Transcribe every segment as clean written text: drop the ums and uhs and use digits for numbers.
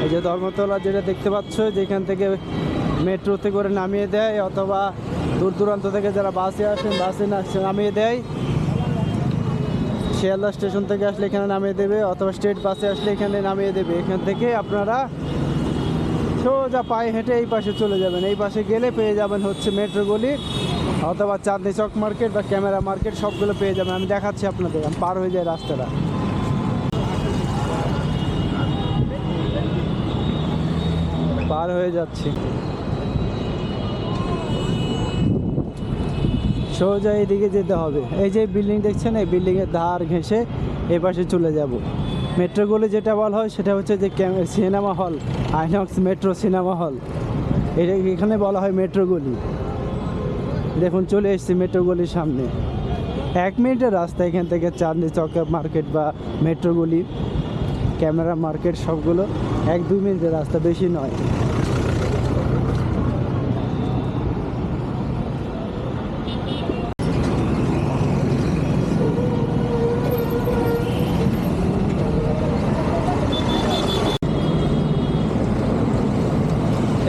এই যে ধর্মতলা যেটা দেখতে পাচ্ছ, যেখান থেকে মেট্রোতে করে নামিয়ে দেয়, অথবা দূর দূরান্ত থেকে যারা বাসে আসেন বাসে নামিয়ে দেয়। শিয়ালদা স্টেশন থেকে আসলে এখানে নামিয়ে দেবে, অথবা স্টেট বাসে আসলে এখানে নামিয়ে দেবে। এখান থেকে আপনারা সোজা পায়ে হেঁটে এই পাশে চলে যাবেন। এই পাশে গেলে পেয়ে যাবেন হচ্ছে মেট্রো গলি, অথবা চাঁদনি চক মার্কেট বা ক্যামেরা মার্কেট, সবগুলো পেয়ে যাবেন। আমি দেখাচ্ছি আপনাদের, আমি পার হয়ে যায় রাস্তাটা। পার হয়ে যাচ্ছি, সোজা এইদিকে যেতে হবে। এই যে বিল্ডিং দেখছেন, এই বিল্ডিংয়ের ধার ঘেঁষে এই পাশে চলে যাব। মেট্রো গলি যেটা বলা হয় সেটা হচ্ছে যে cinema hall, INOX metro cinema hall, এটা এখানে বলা হয় মেট্রো গলি। দেখুন চলে এসেছি মেট্রো গলির সামনে। 1 মিনিটের রাস্তা এখান থেকে চাঁদনি চক মার্কেট বা মেট্রো গলি, ক্যামেরা মার্কেট, সবগুলো 1-2 মিনিটের রাস্তা, বেশি নয়।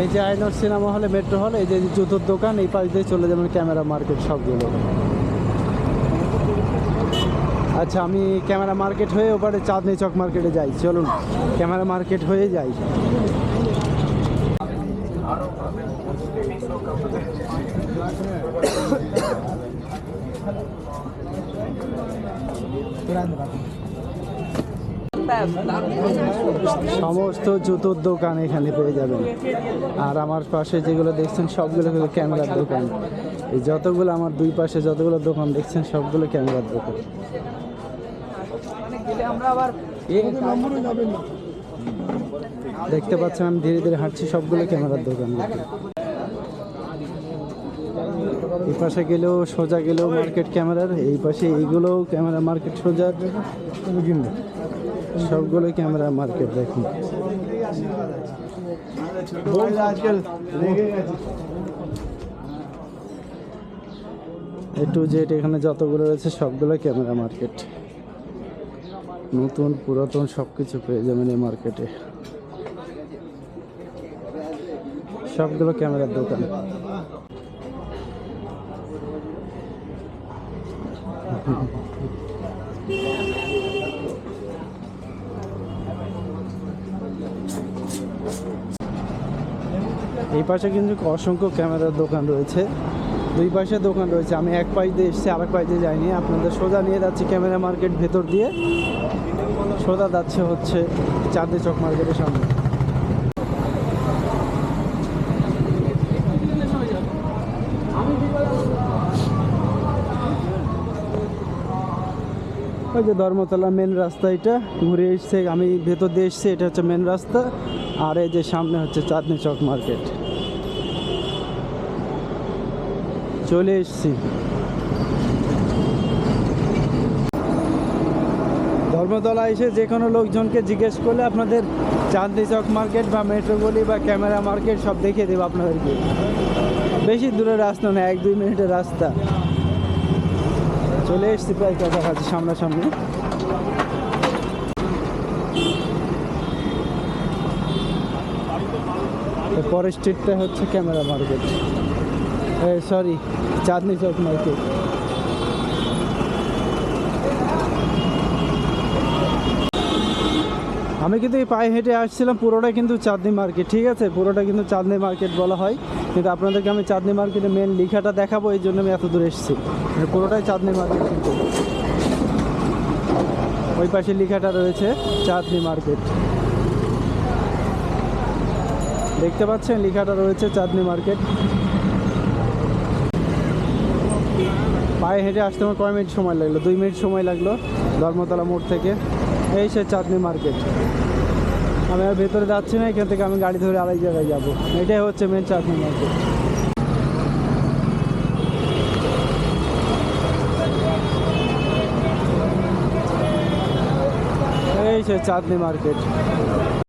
এই যে আইনক্স সিনেমা হলে, মেট্রো হল, এই যে জুতোর দোকান, এই পাশ দিয়ে চলে যাবেন ক্যামেরা মার্কেট, সবগুলো। আচ্ছা, আমি ক্যামেরা মার্কেট হয়ে ওপারে চাঁদনি চক মার্কেটে যাই। চলুন ক্যামেরা মার্কেট হয়ে যাই। সমস্ত জুতোর দোকান এখানে পেয়ে যাবেন। আর আমার পাশে যেগুলো দেখছেন সবগুলো হলো ক্যামেরার দোকান। এই যতগুলো আমার দুই পাশে যতগুলো দোকান দেখছেন সবগুলো ক্যামেরার দোকান। দেখতে পাচ্ছেন আমি ধীরে ধীরে হাঁটছি, সবগুলো ক্যামেরার দোকান। এই পাশে গেলেও সোজা গেলেও মার্কেট ক্যামেরার, এই পাশে এইগুলোও ক্যামেরা মার্কেট সোজা, সবগুলো ক্যামেরা মার্কেট। দেখুন A to Z এখানে যতগুলো রয়েছে সবগুলো ক্যামেরা মার্কেট। নতুন পুরাতন সবকিছু পেয়ে যাবেন এই মার্কেটে, সবগুলো ক্যামেরার দোকান। এই পাশে কিন্তু অসংখ্য ক্যামেরার দোকান রয়েছে, দুই পাশে দোকান রয়েছে। আমি এক পাশ দিয়ে এসেছি, আরেক পাশ দিয়ে যাইনি। আপনাদের সোজা নিয়ে যাচ্ছি ক্যামেরা মার্কেট ভেতর দিয়ে, সোজা যাচ্ছে হচ্ছে চাঁদনি চক মার্কেটের সামনে। ওই যে ধর্মতলা মেন রাস্তা, এটা ঘুরে এসছে, আমি ভেতর দিয়ে এসছি, এটা হচ্ছে মেন রাস্তা। আর এই যে সামনে হচ্ছে চাঁদনি চক মার্কেট, চলে এসছি। ধর্মতলা এসে যে কোনো লোকজনকে জিজ্ঞেস করলে আপনাদের চাঁদনি চক মার্কেট বা মেট্রো গলি বা ক্যামেরা মার্কেট সব দেখিয়ে দেবো আপনাদেরকে। বেশি দূরের রাস্তা না, 1-2 মিনিটের রাস্তা। চলে এসছি প্রায় কাছাকাছি, সামনাসামনি। পরের স্ট্রিটটা হচ্ছে camera market, sorry Chandni Chowk market. আমি কিন্তু এই পায়ে হেঁটে আসছিলাম, পুরোটা কিন্তু চাঁদনি মার্কেট, ঠিক আছে, পুরোটা কিন্তু চাঁদনি মার্কেট বলা হয়। কিন্তু আপনাদেরকে আমি চাঁদনি মার্কেটের মেন লেখাটা দেখাবো, এই জন্য আমি এত দূরে এসেছি। পুরোটাই চাঁদনি মার্কেট, কিন্তু ওই পাশে লেখাটা রয়েছে চাঁদনি মার্কেট, দেখতে পাচ্ছেন লেখাটা রয়েছে চাঁদনি মার্কেট। পায়ে হেঁটে আসতে আমার কয় মিনিট সময় লাগলো? 2 মিনিট সময় লাগলো ধর্মতলা মোড় থেকে। এই সে চাঁদনি মার্কেট। আমি আর ভেতরে যাচ্ছি না, এখান থেকে আমি গাড়ি ধরে আরেক জায়গায় যাবো। এটাই হচ্ছে মেন চাঁদনি মার্কেট। এই সে চাঁদনি মার্কেট।